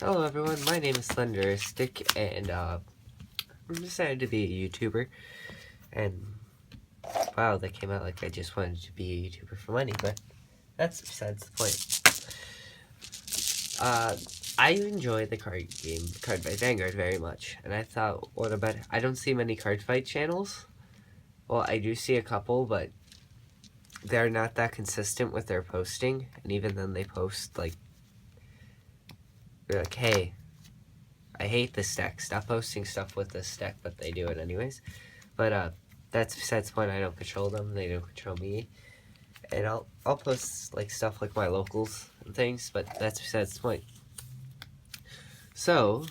Hello everyone, my name is Slenderistic, and I'm decided to be a YouTuber, and wow, that came out like I just wanted to be a YouTuber for money, but that's besides the point. I enjoy the card game Card Fight Vanguard very much, and I thought, what about, I don't see many card fight channels. Well, I do see a couple, but they're not that consistent with their posting, and even then they post like, they're like, hey, I hate this deck, stop posting stuff with this deck, but they do it anyways. But that's besides the point. I don't control them, they don't control me. And I'll post like stuff like my locals and things, but that's besides the point. So,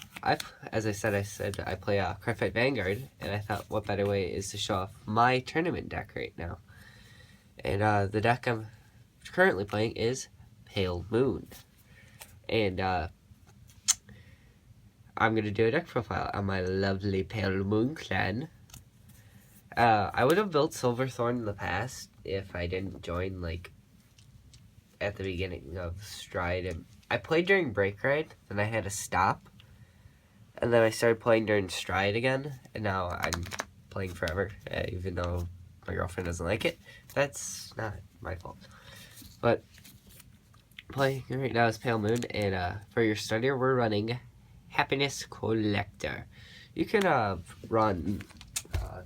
as I said I play Card Fight Vanguard, and I thought what better way is to show off my tournament deck right now. And the deck I'm currently playing is Pale Moon. And I'm going to do a deck profile on my lovely Pale Moon clan. I would have built Silverthorn in the past if I didn't join, like, at the beginning of Stride. And I played during Break Ride, and I had to stop. And then I started playing during Stride again, and now I'm playing forever, even though my girlfriend doesn't like it. That's not my fault. But playing right now is Pale Moon, and for your starter, we're running Happiness Collector. You can run.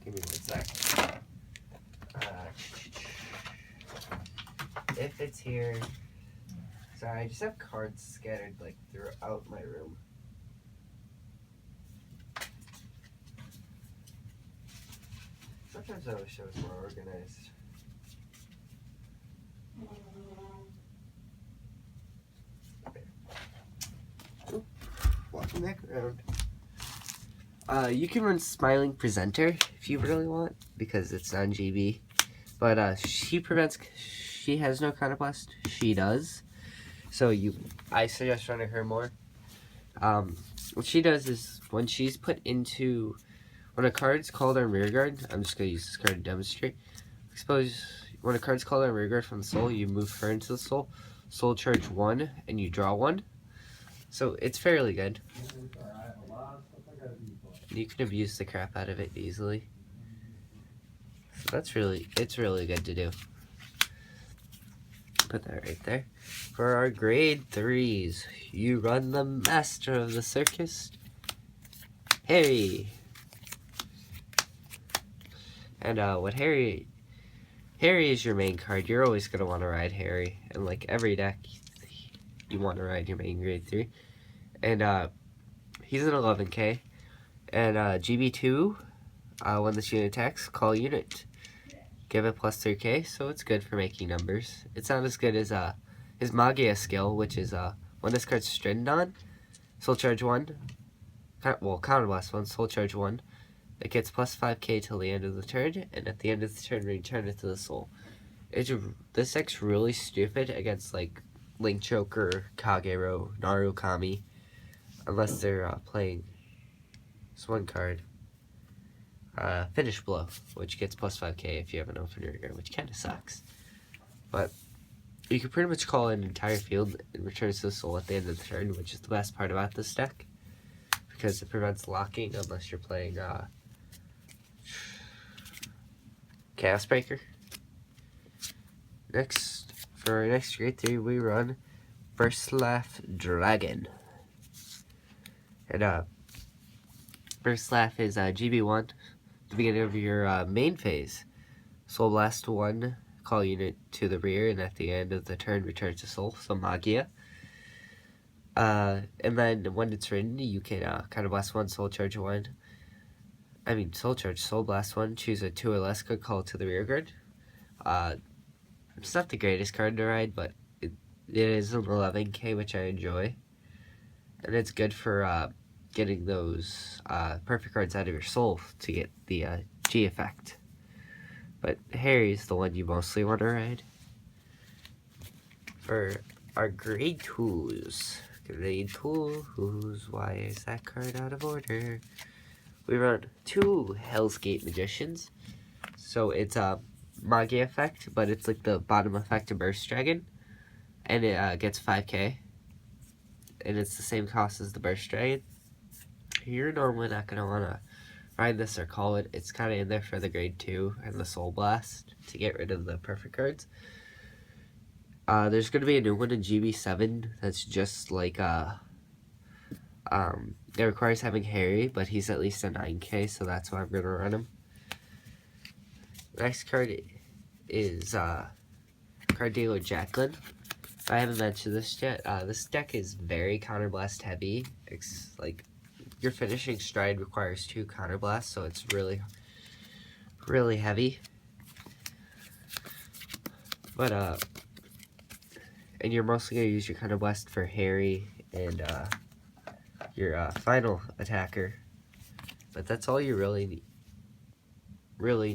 Give me 1 sec. If it's here. Sorry, I just have cards scattered like throughout my room. Sometimes I wish I was more organized. Oop, walking back around. You can run Smiling Presenter if you really want, because it's on GB. But she has no Counterblast. She does. So I suggest running her more. What she does is when a card's called on rearguard, I'm just gonna use this card to demonstrate. Suppose when a card's called on rearguard from the soul, you move her into the soul charge 1, and you draw 1. So it's fairly good. You can abuse the crap out of it easily. So it's really good to do. Put that right there. For our grade 3s, you run the Master of the Circus, Harry. And what Harry is your main card. You're always going to want to ride Harry. And like every deck, you want to ride your main grade 3. And he's an 11k. And GB2, when this unit attacks, call unit. Give it plus 3k, so it's good for making numbers. It's not as good as his Magia skill, which is when this card's stranded on, Soul Charge 1, Counterblast 1, Soul Charge 1, it gets plus 5k till the end of the turn, and at the end of the turn, return it to the soul. This deck's really stupid against, like, Link Joker, Kagero, Narukami, unless they're playing this one card. Finish Blow, which gets plus 5k if you have an open rearguard, which kind of sucks. But you can pretty much call an entire field and returns to the soul at the end of the turn, which is the best part about this deck, because it prevents locking unless you're playing Chaos Breaker. Next, for our next grade 3, we run Burslaff Dragon. And Burslaff is GB1. The beginning of your main phase. Soul Blast 1, call unit to the rear, and at the end of the turn, return to Soul, so Magia. And then when it's written, you can Counterblast 1, Soul Charge 1. Soul Blast 1, choose a 2 or less card, call it to the rearguard. It's not the greatest card to ride, but it is an 11k, which I enjoy. And it's good for getting those perfect cards out of your soul to get the G effect. But Harry's the one you mostly want to ride. For our grade 2s, why is that card out of order? We run 2 Hell's Gate Magicians. So it's a Magia effect, but it's like the bottom effect of Burst Dragon. And it gets 5k. and it's the same cost as the Burst Dragon. You're normally not going to want to ride this or call it. It's kind of in there for the grade 2 and the Soul Blast to get rid of the perfect cards. There's going to be a new one in GB7 that's just like, it requires having Harry, but he's at least a 9k, so that's why I'm going to run him. Next card is Card Dealer Jacqueline. I haven't mentioned this yet. This deck is very Counterblast heavy. It's like your finishing stride requires 2 Counterblasts, so it's really, really heavy. But and you're mostly gonna use your Counterblast for Harry and your final attacker. But that's all you really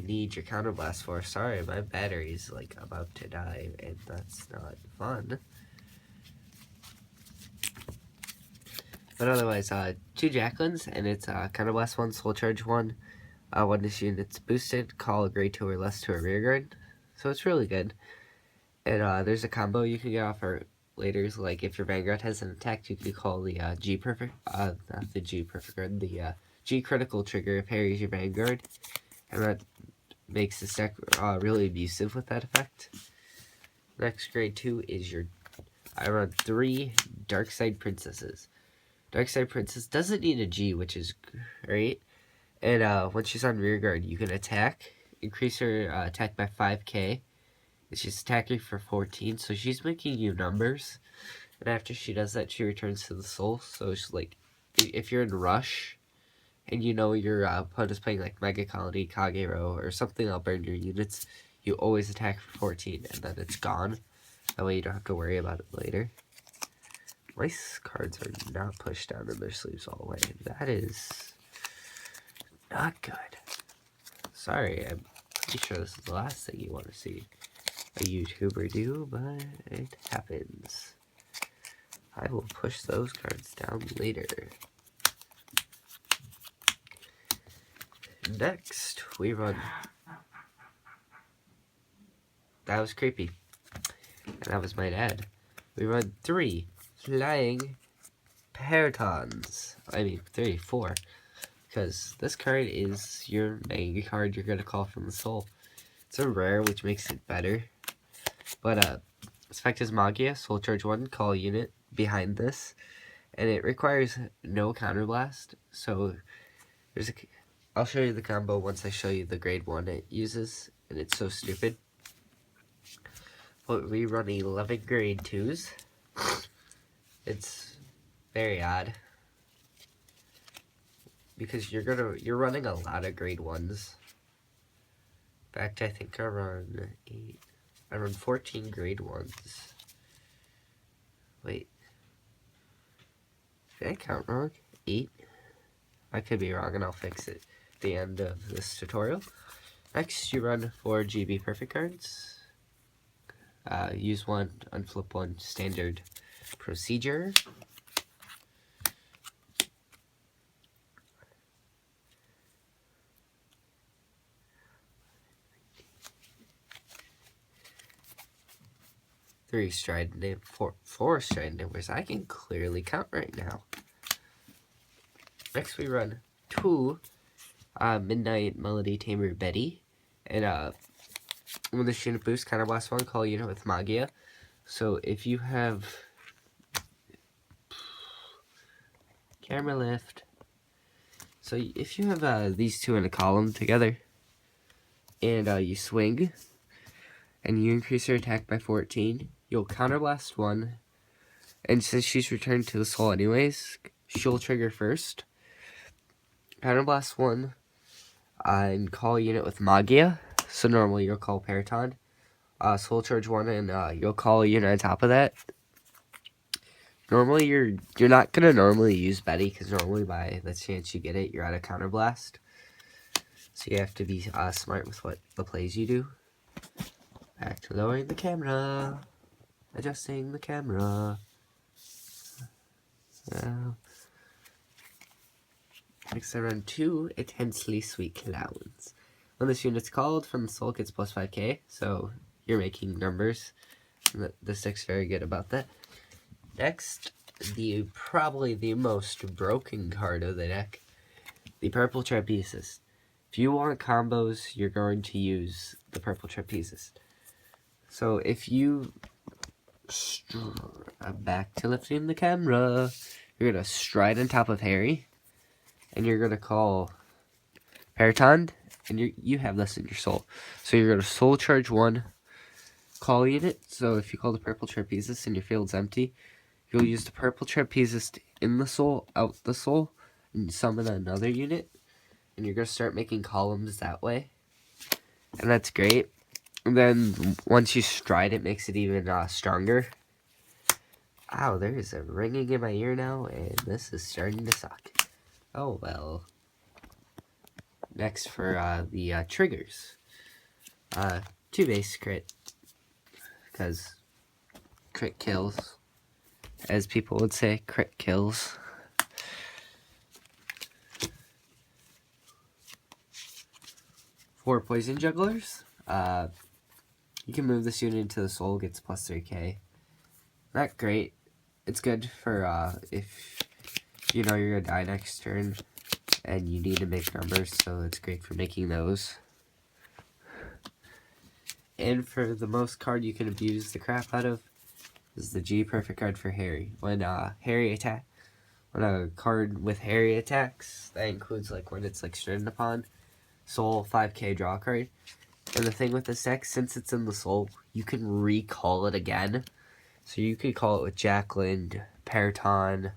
need your Counterblast for. Sorry, my battery's like about to die, and that's not fun. But otherwise, 2 Jacquelines, and it's Counterblast 1, Soul Charge 1. When this unit's boosted, call a grade 2 or less to a rear guard. So it's really good. And there's a combo you can get off our laters, like if your Vanguard has an attack, you can call the G Perfect, not the G Perfect guard, the G Critical trigger if Harry's your Vanguard. And that makes this deck really abusive with that effect. Next grade 2 is I run 3 Darkside Princesses. Darkside Princess doesn't need a G, which is great. And once she's on rear guard, you can attack, increase her attack by 5k. And she's attacking for 14, so she's making you numbers. And after she does that, she returns to the soul. So it's like, if you're in rush, and you know your opponent is playing like Mega Colony, Kagero, or something that'll burn your units, you always attack for 14, and then it's gone. That way you don't have to worry about it later. My cards are not pushed down in their sleeves all the way. That is not good. Sorry, I'm pretty sure this is the last thing you want to see a YouTuber do, but it happens. I will push those cards down later. Next, we run... That was creepy. And that was my dad. We run 3 Flying Peritons. I mean, 4. Because this card is your main card you're going to call from the soul. It's a rare, which makes it better. But, its effect is Magia, Soul Charge 1, call a unit behind this. And it requires no Counterblast. So, I'll show you the combo once I show you the grade 1 it uses. And it's so stupid. But we run 11 grade 2s. It's very odd. Because you're running a lot of grade 1s. In fact, I think I run 14 grade 1s. Wait. Did I count wrong? 8? I could be wrong, and I'll fix it at the end of this tutorial. Next, you run 4 GB Perfect cards. Use 1, unflip 1, standard procedure. Four stride numbers. I can clearly count right now. Next, we run 2 Midnight Melody Tamer Betty, and when the unit boost, Counterblast 1, call unit with Magia. So if you have camera lift, so if you have these 2 in a column together, and you swing, and you increase her attack by 14, you'll Counterblast 1, and since she's returned to the soul anyways, she'll trigger first. Counterblast 1, and call a unit with Magia. So normally you'll call Periton. Soul Charge 1, and you'll call a unit on top of that. Normally you're not gonna normally use Betty, because normally by the chance you get it, you're out of Counterblast. So you have to be smart with what the plays you do. Back to lowering the camera. Adjusting the camera. Next I run 2 Intensely Sweet Clowns. When this unit's called from the soul, gets plus 5k, so you're making numbers. This deck's very good about that. Next, probably the most broken card of the deck, the Purple Trapezist. If you want combos, you're going to use the Purple Trapezist. So if you I'm back to lifting the camera. You're gonna stride on top of Harry, and you're gonna call Peryton, and you have this in your soul. So you're gonna soul charge one call unit. So if you call the Purple Trapezist and your field's empty, you'll use the Purple Trapezist in the soul, out the soul, and summon another unit. And you're gonna start making columns that way, and that's great. And then once you stride, it makes it even stronger. Ow, there is a ringing in my ear now, and this is starting to suck. Oh, well. Next for the triggers. 2 base crit, because crit kills. As people would say, crit kills. 4 poison jugglers. You can move this unit into the soul, gets plus 3k. Not great. It's good for if you know you're gonna die next turn and you need to make numbers, so it's great for making those. And for the most card you can abuse the crap out of is the G perfect card for Harry. When when a card with Harry attacks, that includes like when it's like stranded upon, soul 5k draw card. And the thing with this deck, since it's in the soul, you can recall it again. So you could call it with Jacqueline, Peryton,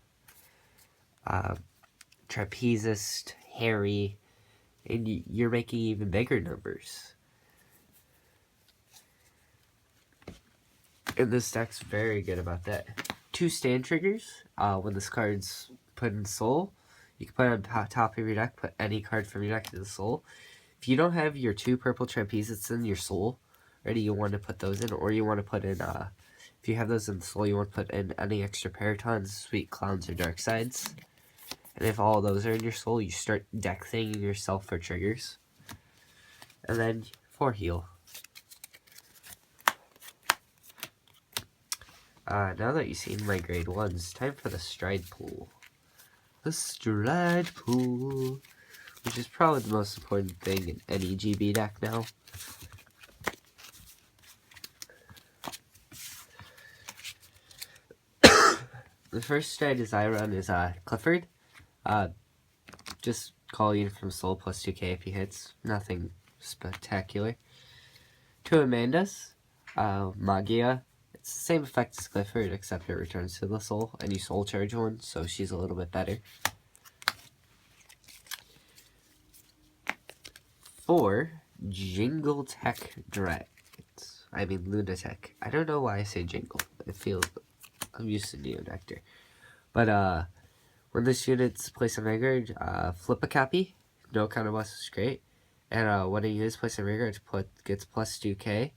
Trapezist, Harry, and you're making even bigger numbers. And this deck's very good about that. 2 stand triggers. When this card's put in soul, you can put it on top of your deck, put any card from your deck to the soul. If you don't have your 2 purple Trapezists in your soul ready, you want to put those in, or you want to put in, if you have those in the soul, you want to put in any extra Perytons, Sweet Clowns, or Dark Sides. And if all those are in your soul, you start deck thinging yourself for triggers. And then 4 heal. Now that you've seen my grade 1s, time for the stride pool. The stride pool, which is probably the most important thing in any GB deck now. The first stride I run is Clifford. Just call unit from soul plus 2k if he hits. Nothing spectacular. 2 Amandas. Magia. It's the same effect as Clifford, except it returns to the soul, and you soul charge one, so she's a little bit better. 4 Jingle Tech Dragons. I mean Lunatech. I don't know why I say jingle. It feels... I'm used to Neonectar. But, when this unit's placed on Vanguard, flip a copy. No counter blast is great. And when a unit's placed on Vanguard, it gets plus 2k.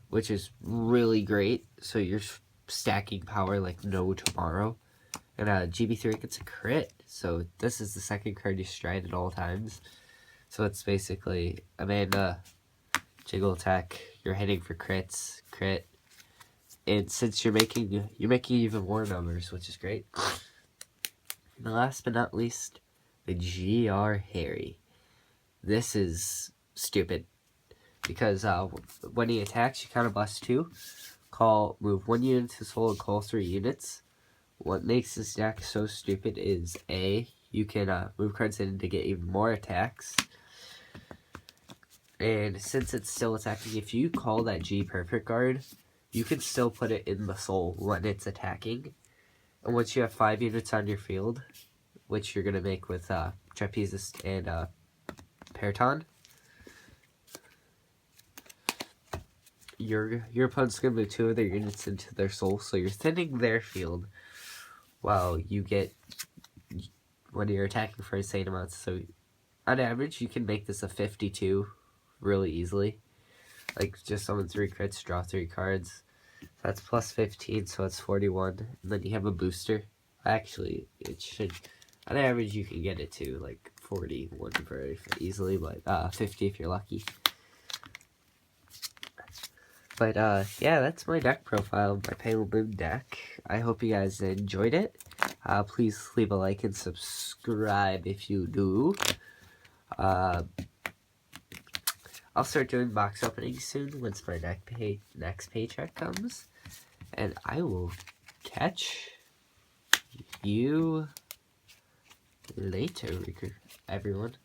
Which is really great. So you're stacking power like no tomorrow. And GB3 gets a crit. So this is the second card you stride at all times. So it's basically Amanda, Jiggle Attack, you're hitting for crits, crit. And since you're making even more numbers, which is great. And last but not least, the GR Harry. This is stupid. Because when he attacks, you counter blast 2. Move 1 unit to soul and call 3 units. What makes this deck so stupid is A, you can move cards in to get even more attacks. And since it's still attacking, if you call that G perfect card, you can still put it in the soul when it's attacking. And once you have 5 units on your field, which you're going to make with Trapezist and Peryton, your opponent's going to move 2 of their units into their soul, so you're thinning their field while you get, when you're attacking for insane amounts. So on average, you can make this a 52 really easily. Like, just summon 3 crits, draw 3 cards. That's plus 15, so it's 41. And then you have a booster. Actually, it should, on average, you can get it to, like, 41 very easily, but 50 if you're lucky. But yeah, that's my deck profile, my Pale Moon deck. I hope you guys enjoyed it. Please leave a like and subscribe if you do. I'll start doing box openings soon once my next paycheck comes. And I will catch you later, everyone.